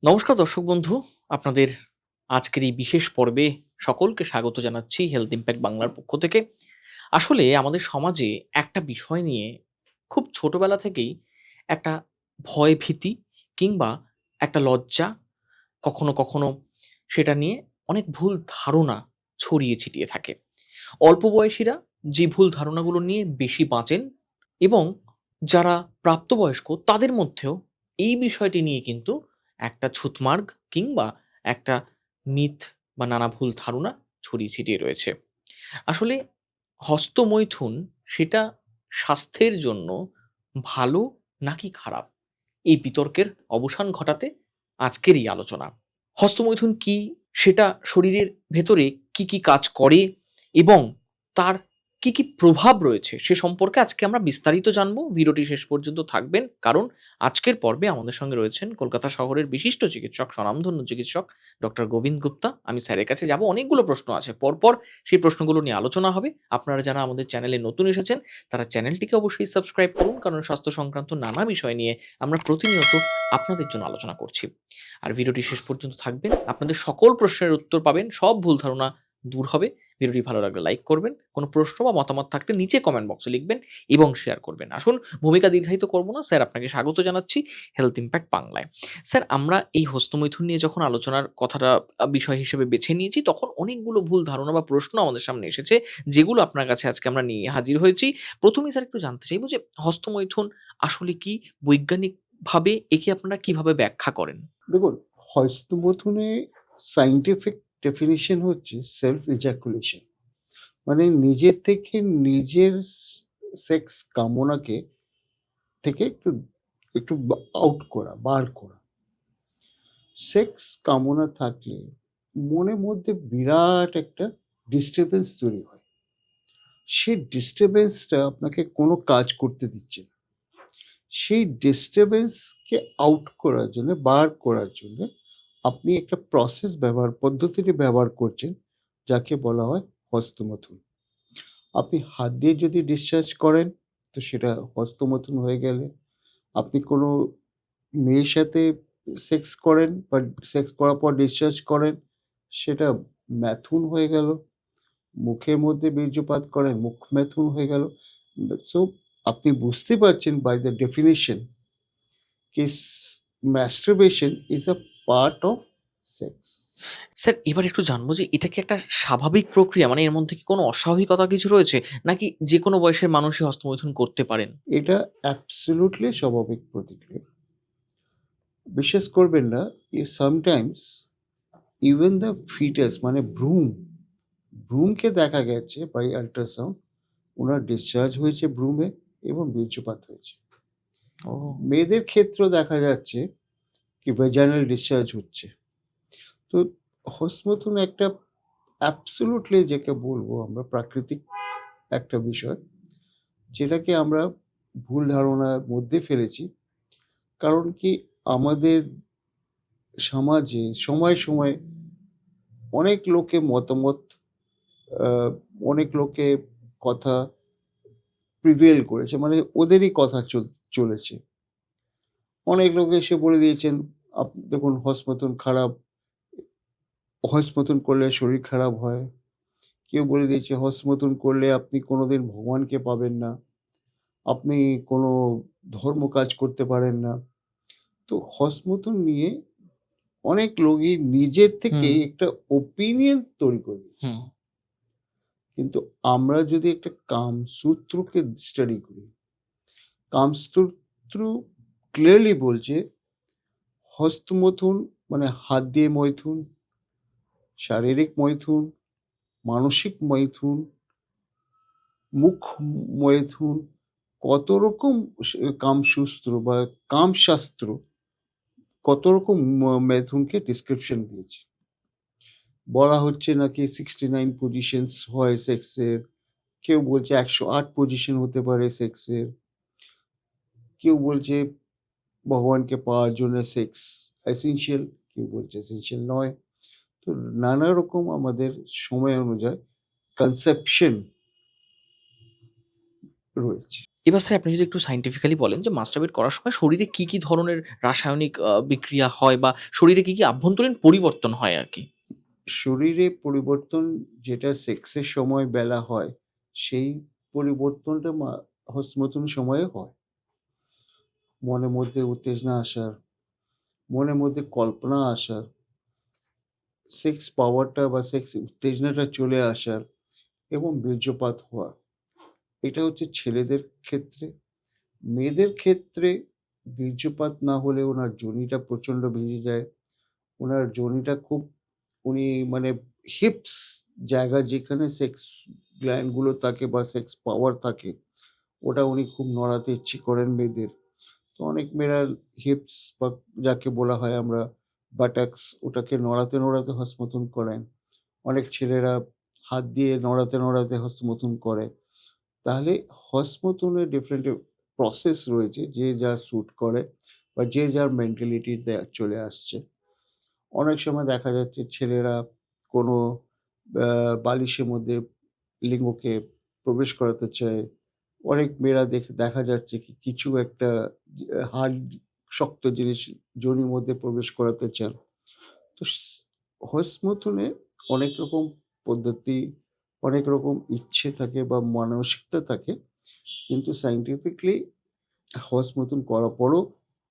নমস্কার দর্শক বন্ধু, আপনাদের আজকের এই বিশেষ পর্বে সকলকে স্বাগত জানাচ্ছি হেলথ ইমপ্যাক্ট বাংলার পক্ষ থেকে। আসলে আমাদের সমাজে একটা বিষয় নিয়ে খুব ছোটবেলা থেকেই একটা ভয় ভীতি কিংবা একটা লজ্জা, কখনো কখনো সেটা নিয়ে অনেক ভুল ধারণা ছড়িয়ে ছিটিয়ে থাকে। অল্প বয়সীরা যে ভুল ধারণাগুলো নিয়ে বেশি বাঁচেন এবং যারা প্রাপ্তবয়স্ক তাদের মধ্যেও এই বিষয়টি নিয়ে কিন্তু একটা ছুতমার্গ কিংবা একটা মিথ বা নানা ভুল ধারণা ছড়িয়ে ছিটিয়ে রয়েছে। আসলে হস্তমৈথুন সেটা স্বাস্থ্যের জন্য ভালো নাকি খারাপ? এই বিতর্কের অবসান ঘটাতে আজকের এই আলোচনা। হস্তমৈথুন কি? সেটা শরীরের ভেতরে কি, কি কাজ করে এবং তার কি, কি প্রভাব রয়েছে সে সম্পর্কে আজকে আমরা বিস্তারিত জানবো। ভিডিওটি শেষ পর্যন্ত থাকবেন। কারণ আজকের পর্বে আমাদের সঙ্গে রয়েছেন কলকাতা শহরের বিশিষ্ট চিকিৎসক, স্বনামধন্য চিকিৎসক ডক্টর গোবিন্দ গুপ্তা। আমি স্যারের কাছে যাবো। অনেকগুলো প্রশ্ন আছে। পরপর সেই প্রশ্নগুলো নিয়ে আলোচনা হবে। আপনারা যারা আমাদের চ্যানেলে নতুন এসেছেন তারা চ্যানেলটিকে অবশ্যই সাবস্ক্রাইব করুন। কারণ স্বাস্থ্য সংক্রান্ত নানা বিষয় নিয়ে আমরা প্রতিনিয়ত আপনাদের জন্য আলোচনা করছি। আর ভিডিওটি শেষ পর্যন্ত থাকবেন। আপনাদের সকল প্রশ্নের উত্তর পাবেন। সব ভুল ধারণা দূর হবে। ভিডিওটি ভালো লাগলে লাইক করবেন। কোনো প্রশ্ন বা মতামত থাকলে নিচে কমেন্ট বক্সে লিখবেন এবং শেয়ার করবেন। আসুন ভূমিকা দীর্ঘায়িত করব না। স্যার আপনাকে স্বাগত জানাচ্ছি হেলথ ইমপ্যাক্ট বাংলায়। স্যার আমরা এই হস্তমৈথুন নিয়ে যখন আলোচনার কথাটা বিষয় হিসেবে বেছে নিয়েছি তখন অনেকগুলো ভুল ধারণা বা প্রশ্ন আমাদের সামনে এসেছে যেগুলো আপনার কাছে আজকে আমরা নিয়ে হাজির হয়েছি। প্রথমেই স্যার একটু জানতে চাইবো যে হস্তমৈথুন আসলে কি? বৈজ্ঞানিকভাবে একে আপনারা কিভাবে ব্যাখ্যা করেন? দেখুন, হস্তমৈথুনে সায়েন্টিফিক ডেফিনিশন হচ্ছে সেলফ ইজাকুলেশন, মানে নিজের থেকে নিজের সেক্স কামনাকে থেকে একটু একটু আউট করা, বার করা। সেক্স কামনা থাকলে মনের মধ্যে বিরাট একটা ডিস্টারবেন্স তৈরি হয়। সেই ডিস্টারবেন্সটা আপনাকে কোনো কাজ করতে দিচ্ছে না। সেই ডিস্টারবেন্সকে আউট করার জন্য, বার করার জন্য আপনি একটা পদ্ধতিটি ব্যবহার করছেন, যাকে বলা হয় হস্তমৈথুন। আপনি হাত দিয়ে যদি ডিসচার্জ করেন তো সেটা হস্তমৈথুন হয়ে গেলে, আপনি কোনো মেয়ের সাথে সেক্স করেন বা সেক্স করার পর ডিসচার্জ করেন, সেটা ম্যাথুন হয়ে গেল। মুখের মধ্যে বীর্যপাত করেন, মুখ ম্যাথুন হয়ে গেল। সো আপনি বুঝতে পারছেন by the definition is masturbation is a part of sex. Sir এবার একটু জানবো যে এটা কি একটা স্বাভাবিক প্রক্রিয়া? মানে এর মধ্যে কি কোনো অস্বাভাবিকতা কিছু রয়েছে? নাকি যেকোনো বয়সের মানুষই হস্তমৈথুন করতে পারেন? এটা অ্যাবসলিউটলি স্বাভাবিক প্রতিক্রিয়া। বিশ্বাস করবেন না, সামটাইমস ইভেন দ্য ফিটাস মানে ভ্রূণকে দেখা গেছে বাই আল্ট্রাসাউন্ড, ওনার ডিসচার্জ হয়েছে ভ্রূণে এবং বীর্যপাত হয়েছে। ও! মেয়েদের ক্ষেত্রেও দেখা যাচ্ছে কি ভ্যাজাইনাল ডিসচার্জ হচ্ছে। তো হস্তমৈথুন একটা অ্যাবসলিউটলি যাকে বলবো আমরা প্রাকৃতিক একটা বিষয়, যেটাকে আমরা ভুল ধারণার মধ্যে ফেলেছি। কারণ কি, আমাদের সমাজে সময়ে সময়ে অনেক লোকে মতামত, অনেক লোকে কথা প্রিভেল করেছে, মানে ওদেরই কথা চলেছে। অনেক লোক এসে বলে দিয়েছেন, দেখুন হস্তমৈথুন খারাপ, হস্তমৈথুন করলে শরীর খারাপ হয়। কেউ বলে দিয়েছে হস্তমৈথুন করলে আপনি কোনোদিন ভগবানকে পাবেন না, আপনি কোনো ধর্ম কাজ করতে পারেন না। তো হস্তমৈথুন নিয়ে অনেক লোকই নিজের থেকে হুম, একটা ওপিনিয়ন তৈরি করে দিচ্ছে। হুম। কিন্তু আমরা যদি একটা কামসূত্রকে স্টাডি করি, কামসূত্র ক্লিয়ারলি বলছে হস্তমৈথুন মানে হাত দিয়ে মৈথুন, শারীরিক মৈথুন, মানসিক মৈথুন, মুখ মৈথুন, কত রকম কামসূত্র বা কামশাস্ত্র কত রকম মেথুনকে ডিসক্রিপশন দিয়েছে। বলা হচ্ছে নাকি 69 পজিশনস হয় সেক্সের, কেউ বলছে 108 পজিশন হতে পারে সেক্সের, কেউ বলছে ভগবানকে পাওয়ার জন্য সেক্স এসেনশিয়াল, কেউ বলছে এসেনশিয়াল নয়। তো নানা রকম আমাদের সময় অনুযায়ী কনসেপশন রয়েছে। এবার স্যার আপনি যদি একটু সায়েন্টিফিক্যালি বলেন যে মাস্টারবেট করার সময় শরীরে কি ধরনের রাসায়নিক বিক্রিয়া হয় বা শরীরে কি আভ্যন্তরীণ পরিবর্তন হয় আরকি? শরীরে পরিবর্তন যেটা সেক্সের সময় বেলা হয়, সেই পরিবর্তনটা হস্তমৈথুনের সময়ে হয়। মনের মধ্যে উত্তেজনা আসার, মনের মধ্যে কল্পনা আসার, সেক্স পাওয়ারটা বা সেক্স উত্তেজনাটা চলে আসার এবং বীর্যপাত হওয়ার। এটা হচ্ছে ছেলেদের ক্ষেত্রে। মেয়েদের ক্ষেত্রে বীর্যপাত না হলে ওনার যোনিটা প্রচণ্ড ভিজে যায়। ওনার যোনিটা খুব উনি মানে হিপস জায়গা যেখানে সেক্স গ্ল্যান্ড গুলো থাকে বা সেক্স পাওয়ার থাকে, ওটা উনি খুব নড়াতে ইচ্ছে করেন মেয়েদের। তো অনেক মেয়েরা হিপস বা যাকে বলা হয় আমরা বাটাক্স, ওটাকে নড়াতে হস্তমৈথুন করেন। অনেক ছেলেরা হাত দিয়ে নড়াতে হস্তমৈথুন করে। তাহলে হস্তমৈথুনের ডিফারেন্ট প্রসেস রয়েছে, যে যার স্যুট করে বা যে যার মেন্টালিটিতে চলে আসছে। অনেক সময় দেখা যাচ্ছে ছেলেরা কোনো বালিশের মধ্যে লিঙ্গকে প্রবেশ করাতে চায়। অনেক মেয়েরা দেখা যাচ্ছে কি কিছু একটা হাড় শক্ত জিনিস যোনির মধ্যে প্রবেশ করাতে চান। তো হস্তমৈথুনে অনেক রকম পদ্ধতি, অনেক রকম ইচ্ছে থাকে বা মানসিকতা থাকে। কিন্তু সায়েন্টিফিকলি হস্তমৈথুন করার পরও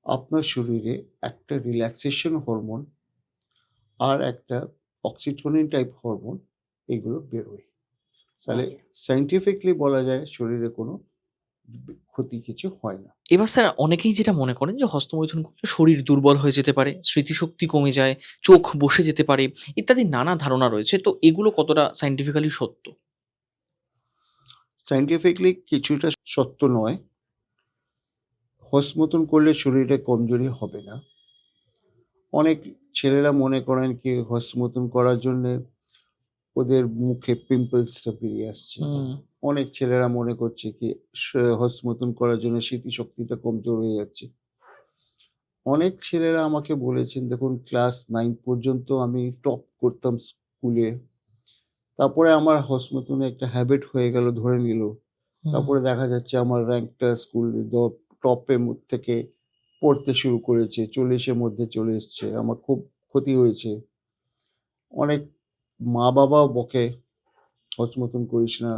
আপনার শরীরে একটা রিল্যাক্সেশন হরমোন আর একটা অক্সিটোনিন টাইপ হরমোন এগুলো বেরোয়। তাহলে ওকে। সায়েন্টিফিকলি বলা যায় শরীরে কোনো ক্ষতি কিছু হয় না। এবার স্যার অনেকেই যেটা মনে করেন যে হস্তমৈথুন করলে শরীর দুর্বল হয়ে যেতে পারে, স্মৃতিশক্তি কমে যায়, চোখ বসে যেতে পারে ইত্যাদি নানা ধারণা রয়েছে। তো এগুলো কতটা সায়েন্টিফিক্যালি সত্য? সায়েন্টিফিকলি কিছুটা সত্য নয়। হস্তমৈথুন করলে শরীরে কমজোরি হবে না। অনেক ছেলেরা মনে করেন কি হস্তমৈথুন করার জন্যে ওদের মুখে পিম্পলসটা বেরিয়ে আসছে। হুম, অনেক ছেলেরা মনে করছে কি হস্তমৈথুন করার জন্য স্মৃতিশক্তিটা কমজোর হয়ে যাচ্ছে। অনেক ছেলেরা আমাকে বলেছেন দেখুন ক্লাস 9 পর্যন্ত আমি টপ করতাম স্কুলে। তারপরে আমার হস্তমৈথুনে একটা হ্যাবিট হয়ে গেল ধরে নিল। হুম, তারপরে দেখা যাচ্ছে আমার র্যাঙ্কটা স্কুল টপের থেকে পড়তে শুরু করেছে। 40 এর মধ্যে চলে এসছে। আমার খুব ক্ষতি হয়েছে। অনেক মা-বাবাও বকে, "হস্তমৈথুন করিস না,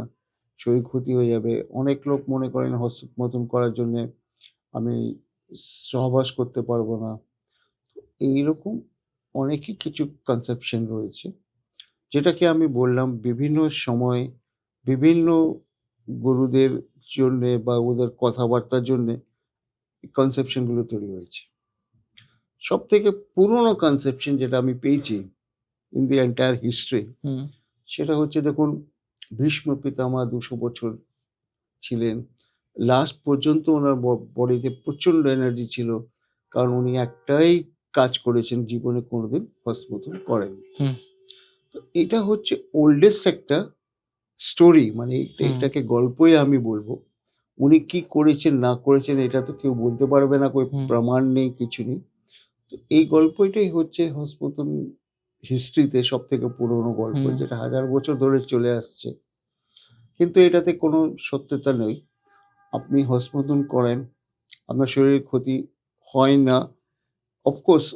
শরীর ক্ষতি হয়ে যাবে।" অনেক লোক মনে করেন হস্তমৈথুন করার জন্যে আমি সহবাস করতে পারবো না। এইরকম অনেকই কিছু কনসেপশন রয়েছে। যেটাকে আমি বললাম বিভিন্ন সময় বিভিন্ন গুরুদের জন্যে বা ওদের কথাবার্তার জন্যে কনসেপশন গুলো তৈরি হয়েছে। সবথেকে পুরনো কনসেপশন যেটা আমি পেয়েছি ইন দি এন্টায়ার হিস্ট্রি, হুম, সেটা হচ্ছে দেখুন ভীষ্ম পিতামহ ২০০ বছর ছিলেন। লাস্ট পর্যন্ত ওনার বডিতে প্রচণ্ড এনার্জি ছিল। কারণ উনি একটাই কাজ করেছেন জীবনে কোনোদিন হস্তমৈথুন করেননি। হুম, তো এটা হচ্ছে ওল্ডেস্ট একটা স্টোরি, মানে হুম, এটাকে গল্পই আমি বলবো। উনি কি করেছেন না করেছেন এটা তো কেউ বলতে পারবে না, কোনো হুম, প্রমাণ নেই, কিছু নেই। তো এই গল্পটাই হচ্ছে হস্তমৈথুন হিস্ট্রিতে সবথেকে পুরনো গল্প, হুম, যেটা হাজার বছর ধরে চলে আসছে। কিন্তু এটাতে কোনো সত্যতা নেই। আপনি হস্তমৈথুন করেন, আপনার শরীরের ক্ষতি হয় না। অফকোর্স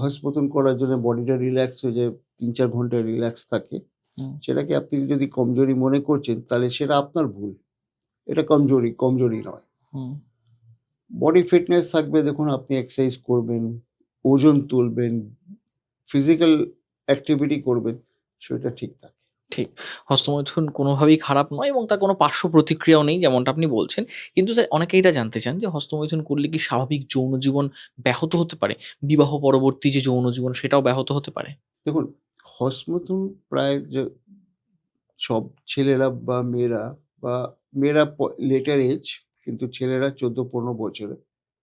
হস্তমৈথুন করার জন্য বডিটা রিল্যাক্স হয়ে যায়, ৩-৪ ঘন্টা রিল্যাক্স থাকে। হুম, সেটাকে আপনি যদি কমজোরি মনে করছেন তাহলে সেটা আপনার ভুল। এটা কমজোরি নয়। হুম। বডি ফিটনেস থাকবে, দেখুন আপনি এক্সারসাইজ করবেন, ওজন তুলবেন, ফিজিক্যাল অ্যাক্টিভিটি করবেন, শরীরটা ঠিক থাকে। ঠিক। হস্তমৈথুন কোনোভাবেই খারাপ নয় এবং তার কোনো পার্শ্ব প্রতিক্রিয়াও নেই যেমনটা আপনি বলছেন। কিন্তু স্যার অনেকে এটা জানতে চান যে হস্তমৈথুন করলে কি স্বাভাবিক যৌন জীবন ব্যাহত হতে পারে? বিবাহ পরবর্তী যে যৌন জীবন সেটাও ব্যাহত হতে পারে? দেখুন হস্তমৈথুন প্রায় যে সব ছেলেরা বা মেয়েরা বা মেয়েরা লেটার এজ, কিন্তু ছেলেরা ১৪-১৫ বছরে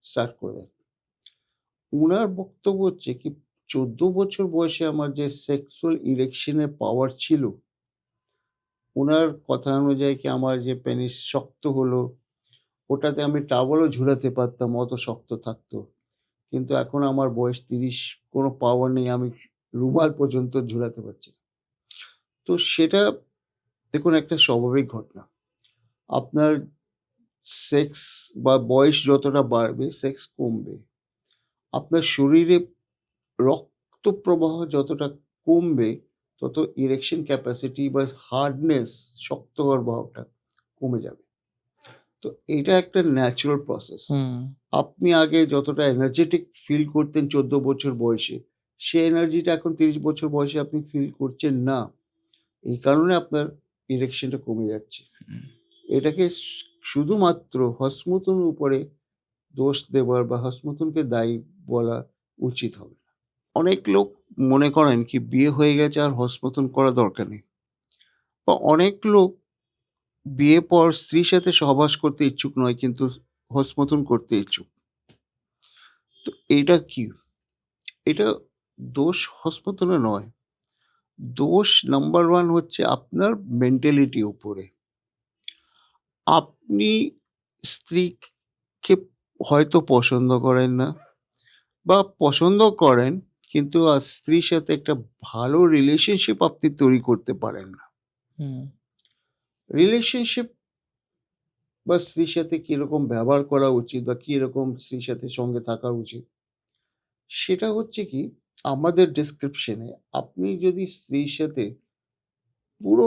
স্টার্ট করে দেয়। উনার বক্তব্য হচ্ছে কি ১৪ বছর বয়সে আমার যে সেক্সুয়াল ইরেকশন এর পাওয়ার ছিল, উনার কথা অনুযায়ী কি আমার যে পেনিস শক্ত হলো, ওটাতে আমি টাওয়ালও ঝুলাতে পারতাম, অত শক্ত থাকতো। কিন্তু এখন আমার বয়স ৩০, কোনো পাওয়ার নেই, আমি রুমাল পর্যন্ত ঝুলাতে পারছি না। তো সেটা দেখুন একটা স্বাভাবিক ঘটনা। আপনার সেক্স বা বয়স যতটা বাড়বে সেক্স কমবে। আপনার শরীরে রক্ত প্রবাহ যতটা কমবে তত ইরেকশন ক্যাপাসিটি বা হার্ডনেস, শক্ত হওয়ার ভাবটা কমে যাবে। তো এটা একটা ন্যাচারাল প্রসেস। হুম আপনি আগে যতটা এনার্জেটিক ফিল করতেন 14 বছর বয়সে, সে এনার্জিটা এখন 30 বছর বয়সে আপনি ফিল করছেন না। এই কারণে আপনার ইরেকশনটা কমে যাচ্ছে। হুম এটাকে শুধুমাত্র হস্তমৈথুনের উপরে দোষ দেওয়ার বা হস্তমৈথুনকে দায়ী বলা উচিত হবে না। অনেক লোক মনে করেন কি বিয়ে হয়ে গেছে আর হস্তমৈথুন করা দরকার নেই, বা অনেক লোক বিয়ে পর স্ত্রীর সাথে সহবাস করতে ইচ্ছুক নয় কিন্তু হস্তমৈথুন করতে ইচ্ছুক। তো এটা কি? এটা দোষ হস্তমৈথুনে নয়, দোষ নাম্বার 1 হচ্ছে আপনার মেন্টালিটি উপরে। আপনি স্ত্রীকে হয়তো পছন্দ করেন না, বা পছন্দ করেন কিন্তু স্ত্রীর সাথে একটা ভালো রিলেশনশিপ আপনি তৈরি করতে পারেন না। হুম রিলেশনশিপ বা স্ত্রীর সাথে কিরকম ব্যবহার করা উচিত বা কিরকম স্ত্রীর সাথে সঙ্গে থাকা উচিত, সেটা হচ্ছে কি আমাদের ডেসক্রিপশনে আপনি যদি স্ত্রীর সাথে পুরো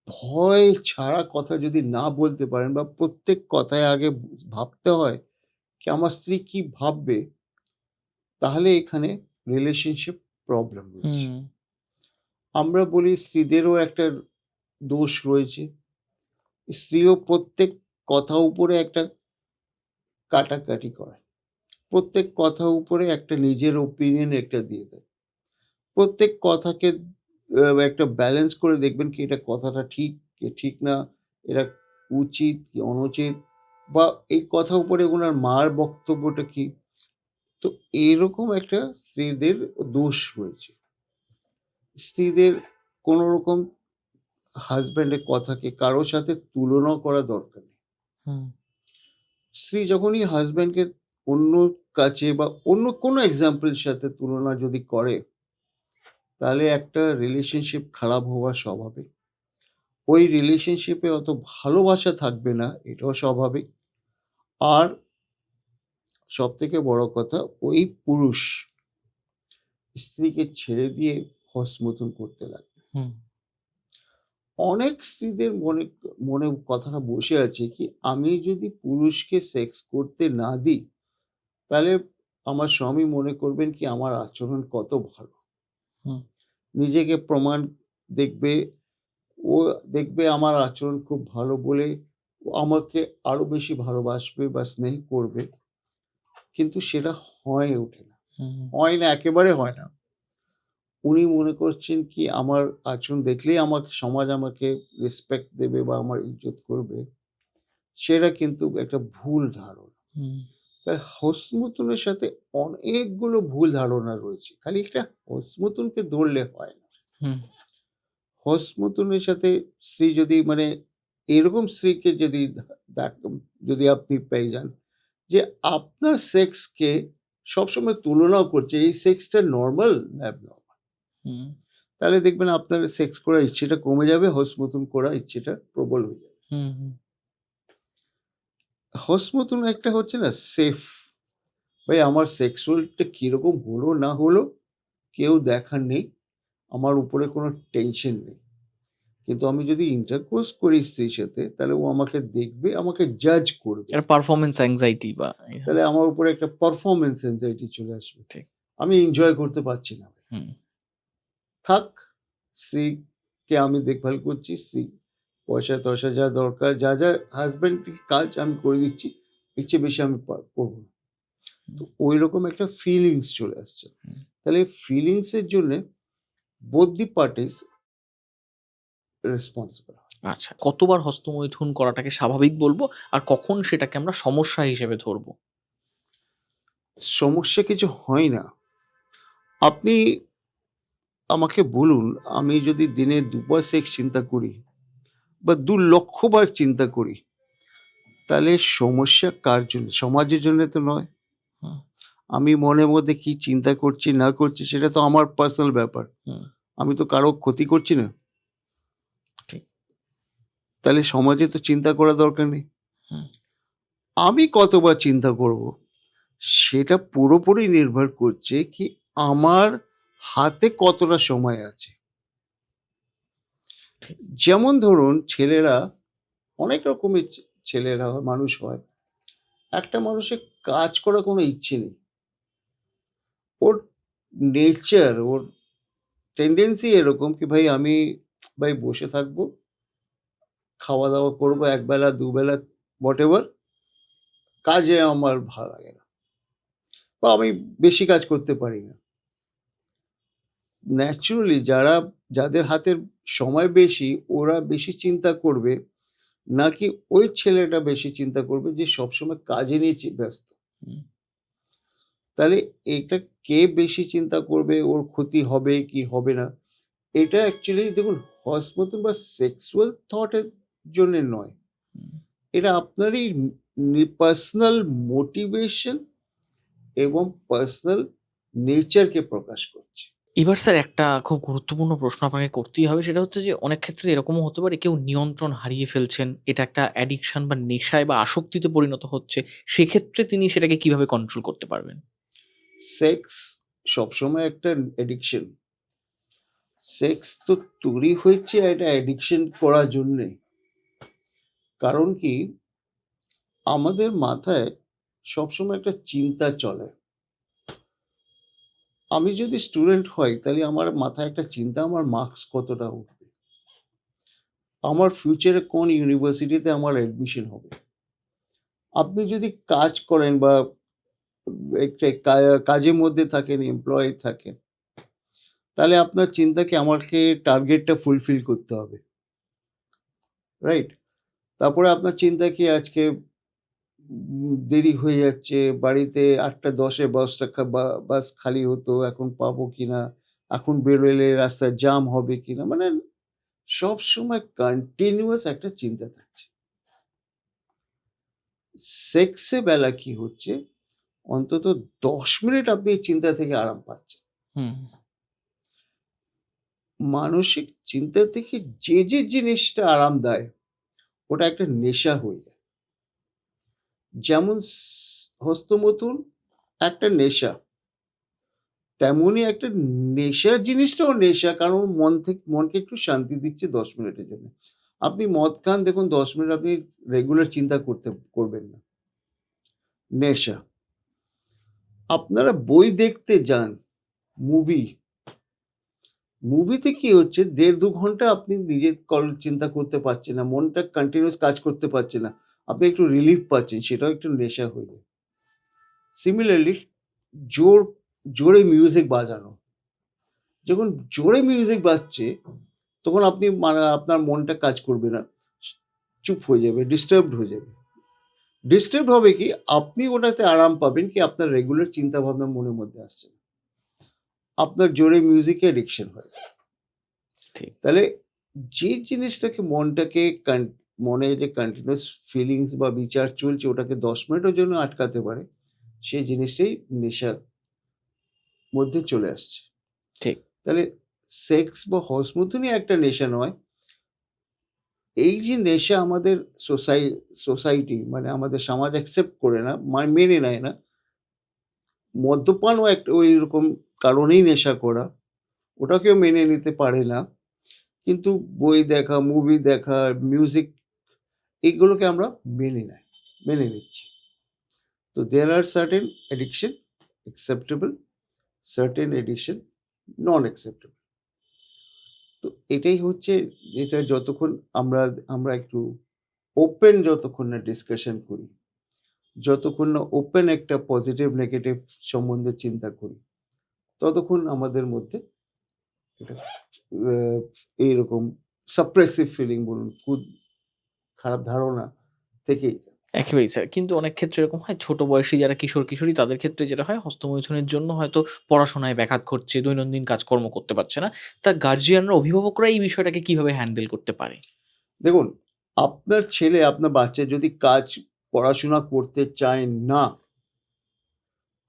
ভয় ছাড়া কথা যদি না বলতে পারেন, বা প্রত্যেক কথায় আগে ভাবতে হয় কি আমার স্ত্রী কি ভাববে, তাহলে এখানে রিলেশনশিপ প্রবলেম রয়েছে। হুম আমরা বলি স্ত্রীদেরও একটা দোষ রয়েছে, স্ত্রীও প্রত্যেক কথা উপরে একটা কাটাকাটি করে, প্রত্যেক কথা উপরে একটা নিজের ওপিনিয়ন একটা দিয়ে দেয়, প্রত্যেক কথাকে একটা ব্যালেন্স করে দেখবেন কি এটা কথাটা ঠিক কি ঠিক না, এটা উচিত কি অনুচিত, বা এই কথা উপরে ওনার মার বক্তব্যটা কি। তো এরকম একটা স্ত্রীদের দোষ রয়েছে। স্ত্রীদের কোনো রকম হাজব্যান্ডের কথাকে কারোর সাথে তুলনা করা দরকার নেই। হুম স্ত্রী যখনই হাজব্যান্ডকে অন্য কাছে বা অন্য কোনো এক্সাম্পলের সাথে তুলনা যদি করে, তাহলে একটা রিলেশনশিপ খারাপ হওয়া স্বাভাবিক। ওই রিলেশনশিপে অত ভালোবাসা থাকবে না, এটাও স্বাভাবিক। আর সবথেকে বড় কথা, ওই পুরুষ স্ত্রীকে ছেড়ে দিয়ে হস্তমৈথুন করতে লাগে। হুম অনেক স্ত্রীদের মনে মনে কথাটা বসে আছে কি আমি যদি পুরুষকে সেক্স করতে না দিই, তাহলে আমার স্বামী মনে করবেন কি আমার আচরণ কত ভালো, হুম নিজেকে প্রমাণ দেখবে, ও দেখবে আমার আচরণ খুব ভালো বলে ও আমাকে আরো বেশি ভালোবাসবে বা স্নেহ করবে। কিন্তু সেটা হয়ে ওঠে না, হুম হয় না, একেবারে হয় না। উনি মনে করছেন কি আমার আচরণ দেখলেই আমাকে সমাজ আমাকে রেসপেক্ট দেবে বা আমার ইজ্জত করবে। সেটা কিন্তু একটা ভুল ধারণা। হুম তাই হস্তমৈথুনের সাথে অনেকগুলো ভুল ধারণা রয়েছে, খালি একটা হস্তমৈথুনকে ধরলে হয় না। হুম হস্তমৈথুনের সাথে স্ত্রী যদি মানে এরকম স্ত্রীকে যদি যদি আপনি পেয়ে যান যে আপনার সেক্সকে সবসময় তুলনাও করছে, এই সেক্সটা নর্মাল না অ্যাবনর্মাল, হুম তাহলে দেখবেন আপনার সেক্স করার ইচ্ছেটা কমে যাবে, হস্তমৈথুন করার ইচ্ছেটা প্রবল হয়ে যাবে। হুম হুম হস্তমৈথুন একটা হচ্ছে না সেফ, ভাই আমার সেক্সুয়ালটা কিরকম হলো না হলো কেউ দেখার নেই, আমার উপরে কোনো টেনশন নেই। কিন্তু আমি যদি ইন্টারকোর্স করি স্ত্রীর সাথে, তাহলে ও আমাকে দেখবে, আমাকে জাজ করবে। এটা পারফরম্যান্স অ্যাংজাইটি বা তাহলে আমার উপরে একটা পারফরম্যান্স এনজাইটি চলে আসবে। ঠিক আমি এনজয় করতে পারছি না। হুম থাক, স্ত্রীকে আমি দেখভাল করছি, স্ত্রী পয়সা-টয়সা যা দরকার, যা, যা হাসব্যান্ডের কাজ আমি করে দিচ্ছি। এর চেয়ে বেশি আমি করব না। তো ঐরকম একটা ফিলিংস চলে আসছে। হুম। তাহলে ফিলিংস এর জন্যে both the parties রেসপন্সিবল। আচ্ছা, কতবার হস্তমৈথুন করাটাকে স্বাভাবিক বলবো? আর কখন সেটাকে আমরা সমস্যা হিসেবে ধরবো? সমস্যা কিছু হয় না। আপনি আমাকে বলুন, আমি যদি দিনে ২ বার সেক্স চিন্তা করি বা ২,০০,০০০ বার চিন্তা করি, তাহলে সমস্যা কার জন্য? সমাজের জন্য তো নয়। হুম, আমি মনের মধ্যে কি চিন্তা করছি না করছি সেটা তো আমার পার্সোনাল ব্যাপার। হুম, আমি তো কারো ক্ষতি করছি না। ঠিক। তাহলে সমাজে তো চিন্তা করার দরকার নেই। হুম, আমি কতবার চিন্তা করব সেটা পুরোপুরি নির্ভর করছে কি আমার হাতে কতটা সময় আছে। যেমন ধরুন ছেলেরা অনেক রকমের ছেলেরা মানুষ হয়। একটা মানুষের কাজ করার কোনো ইচ্ছে নেই। ওর নেচার, ওর টেন্ডেন্সি এরকম কি ভাই ভাই বসে থাকবো, খাওয়া-দাওয়া করবো একবেলা দুবেলা হোয়াটএভার, কাজে আমার ভালো লাগে না বা আমি বেশি কাজ করতে পারি না। ন্যাচারালি যাদের হাতের সময় বেশি ওরা বেশি চিন্তা করবে নাকি ওই ছেলেটা বেশি চিন্তা করবে যে সবসময় কাজে নিয়ে ব্যস্ত। হুম। তাহলে এটা কে বেশি চিন্তা করবে, ওর ক্ষতি হবে কি হবে না, এটা অ্যাকচুয়ালি দেখুন হস্তমৈথুন বা সেক্সুয়াল থটের জন্য নয়, হুম। এটা আপনারই পার্সোনাল মোটিভেশন এবং পার্সোনাল নেচারকে প্রকাশ করছে। এবার স্যার একটা খুব গুরুত্বপূর্ণ প্রশ্ন আপনাকে করতেই হবে। সেটা হচ্ছে যে অনেক ক্ষেত্রে এরকমও হতে পারে কেউ নিয়ন্ত্রণ হারিয়ে ফেলছেন। এটা একটা অ্যাডিকশন বা নেশায় বা আসক্তিতে পরিণত হচ্ছে। সেক্ষেত্রে তিনি সেটাকে কিভাবে কন্ট্রোল করতে পারবেন? সেক্স সবসময় একটা অ্যাডিকশন। সেক্স তো তৈরি হয়েছে একটা অ্যাডিকশন করার জন্যে। কারণ কি আমাদের মাথায় সবসময় একটা চিন্তা চলে। আমি যদি স্টুডেন্ট হই তাহলে আমার মাথায় একটা চিন্তা, আমার মার্কস কতটা উঠবে, আমার ফিউচারে কোন ইউনিভার্সিটিতে আমার অ্যাডমিশন হবে। আপনি যদি কাজ করেন বা একটা কাজের মধ্যে থাকেন, এমপ্লয়ি থাকেন, তাহলে আপনার চিন্তা কি আমাকে টার্গেটটা ফুলফিল করতে হবে, রাইট? তারপরে আপনার চিন্তা কি আজকে দেরি হয়ে যাচ্ছে, বাড়িতে ৮টা ১০-এ বাস খালি হতো, এখন পাবো কিনা, এখন বেরোলে রাস্তায় জ্যাম হবে কিনা, মানে সবসময় কন্টিনিউয়াস একটা চিন্তা থাকছে। সেক্সে বেলা কি হচ্ছে, অন্তত ১০ মিনিট আপনি এই চিন্তা থেকে আরাম পাচ্ছেন। হুম। মানসিক চিন্তা থেকে যে জিনিসটা আরাম দেয় ওটা একটা নেশা হয়ে যায়। যেমন হস্তমৈথুন একটা নেশা, তেমনই একটা নেশা জিনিসটাও নেশা, কারণ মনকে একটু শান্তি দিচ্ছে ১০ মিনিটের জন্য। আপনি মদ খান, দেখুন ১০ মিনিট আপনি রেগুলার চিন্তা করবেন না, নেশা। আপনারা বই দেখতে যান, মুভি, মুভিতে কি হচ্ছে ১.৫-২ ঘন্টা আপনি নিজের চিন্তা করতে পারছেন না, মনটা কন্টিনিউয়াস কাজ করতে পারছে না, আপনি একটু রিলিফ পাচ্ছেন, সেটাও একটু নেশা হয়ে যায়। সিমিলারলি জোর জোরে মিউজিক বাজানো, যখন জোরে মিউজিক বাজছে তখন আপনি আপনার মনটা কাজ করবে না, চুপ হয়ে যাবে, ডিস্টার্বড হয়ে যাবে। ডিস্টার্ব হবে কি আপনি ওটাতে আরাম পাবেন কি আপনার রেগুলার চিন্তা ভাবনা মনের মধ্যে আসছে না, আপনার জোরে মিউজিকে অ্যাডিকশন হয়ে যায়। ঠিক। তাহলে যে জিনিসটাকে মনে যে কন্টিনিউয়াস ফিলিংস বা বিচার চলছে ওটাকে ১০ মিনিটের জন্য আটকাতে পারে, সেই জিনিসটাই নেশার মধ্যে চলে আসছে। ঠিক। তাহলে সেক্স বা হস্তমৈথুনই একটা নেশা নয়। এই যে নেশা আমাদের সোসাইটি মানে আমাদের সমাজ অ্যাকসেপ্ট করে না, মেনে নেয় না। মদ্যপানও একটা ওইরকম কারণেই নেশা করা, ওটাকেও মেনে নিতে পারে না। কিন্তু বই দেখা, মুভি দেখা, মিউজিক, এগুলোকে আমরা মেনে নিচ্ছি। তো there are certain addiction acceptable, certain addiction non acceptable. তো এটাই হচ্ছে, এটা যতক্ষণ আমরা আমরা একটু ওপেন যতক্ষণ না ডিসকাশন করি, যতক্ষণ না ওপেন একটা পজিটিভ নেগেটিভ সম্বন্ধে চিন্তা করি, ততক্ষণ আমাদের মধ্যে এটা এইরকম সাপ্রেসিভ ফিলিং বলুন, খুব খারাপ ধারণা থেকেই যায়। একেবারেই স্যার। কিন্তু অনেক ক্ষেত্রে এরকম হয় ছোট বয়সী যারা কিশোর-কিশোরী তাদের ক্ষেত্রে যেটা হয় হস্তমৈথুনের জন্য হয়তো পড়াশোনায় ব্যাঘাত ঘটছে, দৈনন্দিন কাজকর্ম করতে পারছে না। তার গার্ডিয়ানরা, অভিভাবকরা এই বিষয়টাকে কিভাবে হ্যান্ডেল করতে পারে? দেখুন, আপনার ছেলে, আপনার বাচ্চা যদি পড়াশোনা করতে চায় না,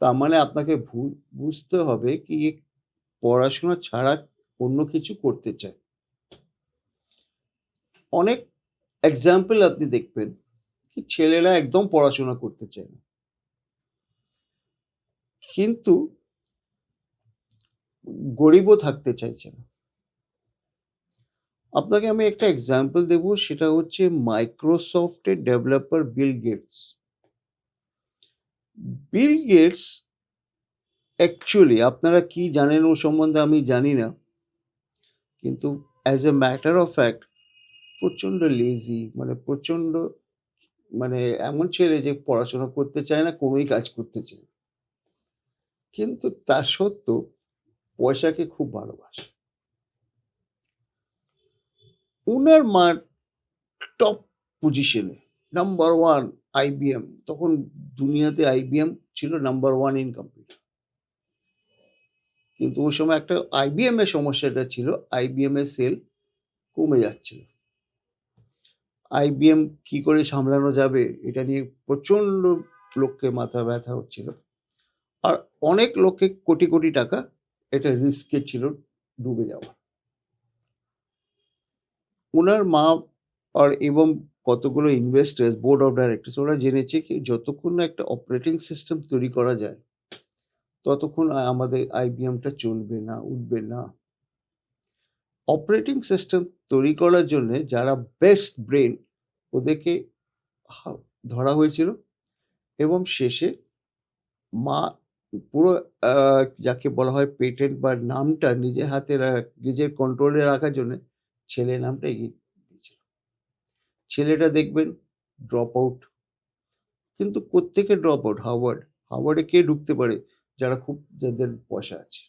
তার মানে আপনাকে বুঝতে হবে কি এ পড়াশোনা ছাড়া অন্য কিছু করতে চায়। অনেক এক্সাম্পল আপনি দেখবেন কি কি ছেলেরা একদম পড়াশোনা করতে চায় না, কিন্তু গরিবও থাকতে চাইছে না। আপনাকে আমি একটা এক্সাম্পল দেব, সেটা হচ্ছে মাইক্রোসফটের developer Bill Gates. Bill Gates actually, আপনারা কি জানেন ও সম্বন্ধে আমি জানি না, কিন্তু as a matter of fact প্রচণ্ড লেজি, মানে প্রচণ্ড, মানে এমন ছেলে যে পড়াশোনা করতে চায় না, কোনোই কাজ করতে চায় না। কিন্তু তার সত্ত্বেও পয়সাকে খুব ভালোবাসে। ওনার মা টপ পজিশনে, নাম্বার ওয়ান আইবিএম, তখন দুনিয়াতে আইবিএম ছিল নাম্বার ওয়ান ইন কম্পিউটার। কিন্তু ওই সময় একটা আইবিএম এর সমস্যাটা ছিল, আইবিএম এর সেল কমে যাচ্ছিল। আইবিএম কি করে সামলানো যাবে এটা নিয়ে প্রচণ্ড লোককে মাথা ব্যথা হচ্ছিল, আর অনেক লোককে কোটি কোটি টাকা এটা রিস্কে ছিল ডুবে যাওয়া। ওনার মা আর এবং কতগুলো ইনভেস্টার্স, বোর্ড অফ ডাইরেক্টর্স, ওরা জেনেছে কি যতক্ষণ না একটা অপারেটিং সিস্টেম তৈরি করা যায় ততক্ষণ আমাদের আইবিএমটা চলবে না, উঠবে না। অপারেটিং সিস্টেম তৈরি করার জন্য যারা বেস্ট ব্রেন, ওদেরকে ধরা হয়েছিল, এবং শেষে মা পুরো যাকে বলা হয় পেটেন্ট বা নামটা নিজের হাতে নিজের কন্ট্রোলে রাখার জন্য ছেলের নামটা এগিয়ে দিয়েছিল। ছেলেটা দেখবেন ড্রপ আউট, কিন্তু কোত্থেকে ড্রপ আউট? হার্ভার্ডে কে ঢুকতে পারে? যাদের পয়সা আছে,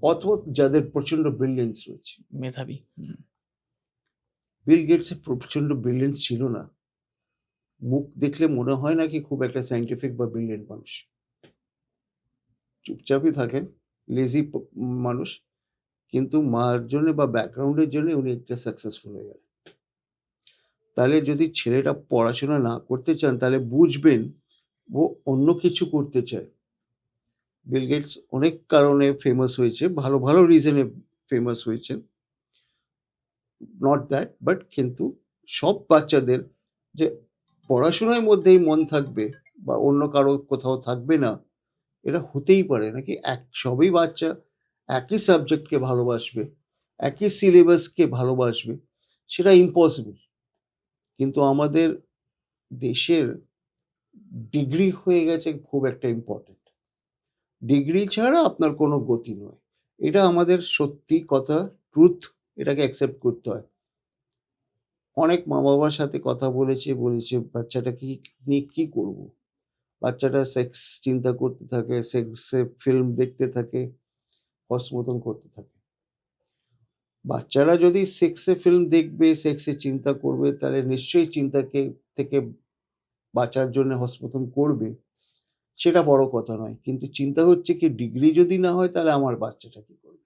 অথবা যাদের প্রচন্ড ব্রিলিয়েন্স রয়েছে। মেধাবী। বিল গেটসের প্রচন্ড ব্রিলিয়েন্স ছিল না, মুখ দেখলে মনে হয় না কি খুব একটা সায়েন্টিফিক বা ব্রিলিয়েন্ট মানুষ। চুপচাপই থাকেন, লেজি মানুষ, কিন্তু মার জন্য বা ব্যাকগ্রাউন্ডের জন্য উনি একটা সাকসেসফুল হয়ে গেলেন। তাহলে যদি ছেলেটা পড়াশোনা না করতে চান, তাহলে বুঝবেন ও অন্য কিছু করতে চায়। বিল গেটস অনেক কারণে ফেমাস হয়েছে, ভালো ভালো রিজনে ফেমাস হয়েছেন, নট দ্যাট, বাট কিন্তু সব বাচ্চাদের যে পড়াশোনার মধ্যেই মন থাকবে বা অন্য কারো কোথাও থাকবে না, এটা হতেই পারে নাকি। সবই বাচ্চা একই সাবজেক্টকে ভালোবাসবে, একই সিলেবাসকে ভালোবাসবে, সেটা ইম্পসিবল। কিন্তু আমাদের দেশের ডিগ্রি হয়ে গেছে খুব একটা ইম্পর্টেন্ট। ডিগ্রি ছাড়া আপনার কোনো গতি নয়, এটা আমাদের সত্যি কথা, ট্রুথ, এটাকে অ্যাকসেপ্ট করতে হয়। অনেক মা বাবার সাথে কথা বলেছে বাচ্চাটা নিয়ে কি করবো। বাচ্চাটা সেক্স চিন্তা করতে থাকে, সেক্সে ফিল্ম দেখতে থাকে, হস্তমৈথুন করতে থাকে। বাচ্চারা যদি সেক্সে ফিল্ম দেখবে, সেক্সে চিন্তা করবে, তাহলে নিশ্চয়ই চিন্তাকে থেকে বাঁচার জন্য হস্তমৈথুন করবে, সেটা বড় কথা নয়। কিন্তু চিন্তা হচ্ছে কি ডিগ্রি যদি না হয় তাহলে আমার বাচ্চাটা কি করবে।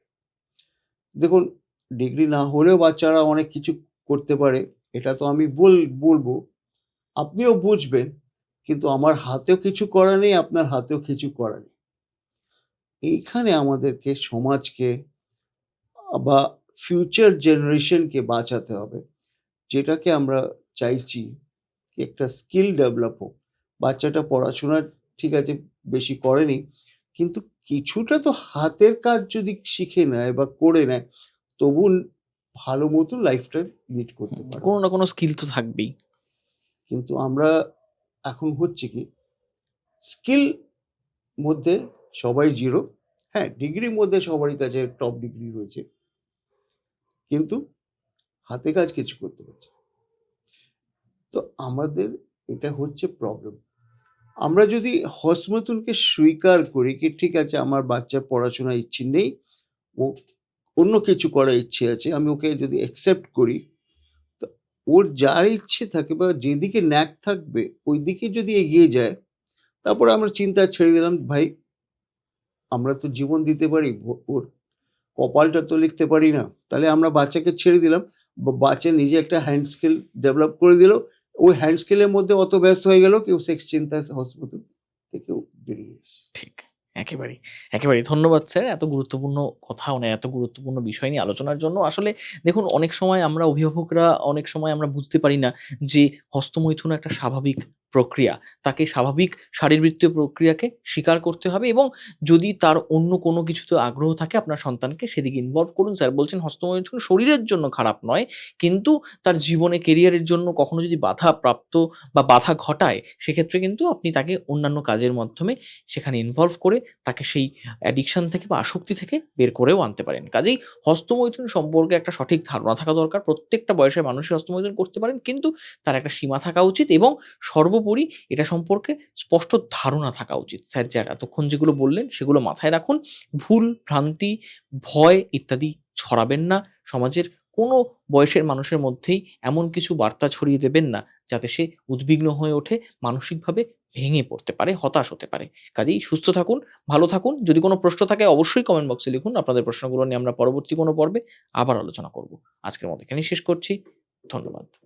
দেখুন, ডিগ্রি না হলেও বাচ্চারা অনেক কিছু করতে পারে, এটা তো আমি বলবো, আপনিও বুঝবেন, কিন্তু আমার হাতেও কিছু করা নেই, আপনার হাতেও কিছু করা নেই। এইখানে আমাদেরকে সমাজকে বা ফিউচার জেনারেশনকে বাঁচাতে হবে, যেটাকে আমরা চাইছি একটা স্কিল ডেভেলপ হোক। বাচ্চাটা পড়াশোনা ঠিক আছে বেশি করেনি, কিন্তু কিছুটা তো হাতের কাজ যদি শিখে নেয় বা করে নেয়, তবু ভালো মতো লাইফটা লিড করতে পারে। কোনো না কোনো স্কিল তো থাকবেই। কিন্তু আমরা এখন হচ্ছে কি, স্কিল মধ্যে সবাই জিরো। হ্যাঁ, ডিগ্রির মধ্যে সবারই কাছে টপ ডিগ্রি রয়েছে, কিন্তু হাতে কাজ কিছু করতে পারছে না। তো আমাদের এটা হচ্ছে প্রবলেম। আমরা যদি হস্তমৈথুনকে স্বীকার করি কি ঠিক আছে, আমার বাচ্চার পড়াশোনার ইচ্ছে নেই, ও অন্য কিছু করার ইচ্ছে আছে, আমি ওকে যদি অ্যাকসেপ্ট করি, তো ওর যার ইচ্ছে থাকে বা যেদিকে ন্যাক থাকবে ওই দিকে যদি এগিয়ে যায়, তারপরে আমরা চিন্তা ছেড়ে দিলাম, ভাই আমরা তো জীবন দিতে পারি, ওর কপালটা তো লিখতে পারি না, তাহলে আমরা বাচ্চাকে ছেড়ে দিলাম, বাচ্চা নিজে একটা হ্যান্ড স্কিল ডেভেলপ করে দিল, ওই হ্যান্ড স্কিলের মধ্যে অত ব্যস্ত হয়ে গেল কেউ সেক্স চিন্তা হস্তমৈথুন থেকেও বেরিয়ে এসেছে। ঠিক। একেবারেই, একেবারেই। ধন্যবাদ স্যার এত গুরুত্বপূর্ণ কথা এত গুরুত্বপূর্ণ বিষয় নিয়ে আলোচনার জন্য। আসলে দেখুন অনেক সময় আমরা অভিভাবকরা অনেক সময় আমরা বুঝতে পারি না যে হস্তমৈথুন একটা স্বাভাবিক প্রক্রিয়া। তাকে স্বাভাবিক শারীরবৃত্তীয় প্রক্রিয়াকে স্বীকার করতে হবে এবং যদি তার অন্য কোনো কিছুতে আগ্রহ থাকে আপনার সন্তানকে সেদিকে ইনভলভ করুন। স্যার বলছেন হস্তমৈথুন শরীরের জন্য খারাপ নয়, কিন্তু তার জীবনে কেরিয়ারের জন্য কখনো যদি বাধা প্রাপ্ত বা বাধা ঘটায় সেক্ষেত্রে কিন্তু আপনি তাকে অন্যান্য কাজের মাধ্যমে সেখানে ইনভলভ করে তাকে সেই অ্যাডিকশন থেকে বা আসক্তি থেকে বের করেও আনতে পারেন। কাজেই হস্তমৈথুন সম্পর্কে একটা সঠিক ধারণা থাকা দরকার। প্রত্যেকটা বয়সের মানুষই হস্তমৈথুন করতে পারেন, কিন্তু তার একটা সীমা থাকা উচিত এবং সর্বোপরি এটা সম্পর্কে স্পষ্ট ধারণা থাকা উচিত। স্যার এতক্ষণ যেগুলো বললেন সেগুলো মাথায় রাখুন। ভুল, ভ্রান্তি, ভয় ইত্যাদি ছড়াবেন না। সমাজের কোনো বয়সের মানুষের মধ্যেই এমন কিছু বার্তা ছড়িয়ে দেবেন না যাতে সে উদ্বিগ্ন হয়ে ওঠে, মানসিকভাবে ভেঙে পড়তে পারে, হতাশ হতে পারে। কাজেই সুস্থ থাকুন, ভালো থাকুন। যদি কোনো প্রশ্ন থাকে অবশ্যই কমেন্ট বক্সে লিখুন। আপনাদের প্রশ্নগুলো নিয়ে আমরা পরবর্তী কোনো পর্বে আবার আলোচনা করব। আজকের মতো এখানেই শেষ করছি। ধন্যবাদ।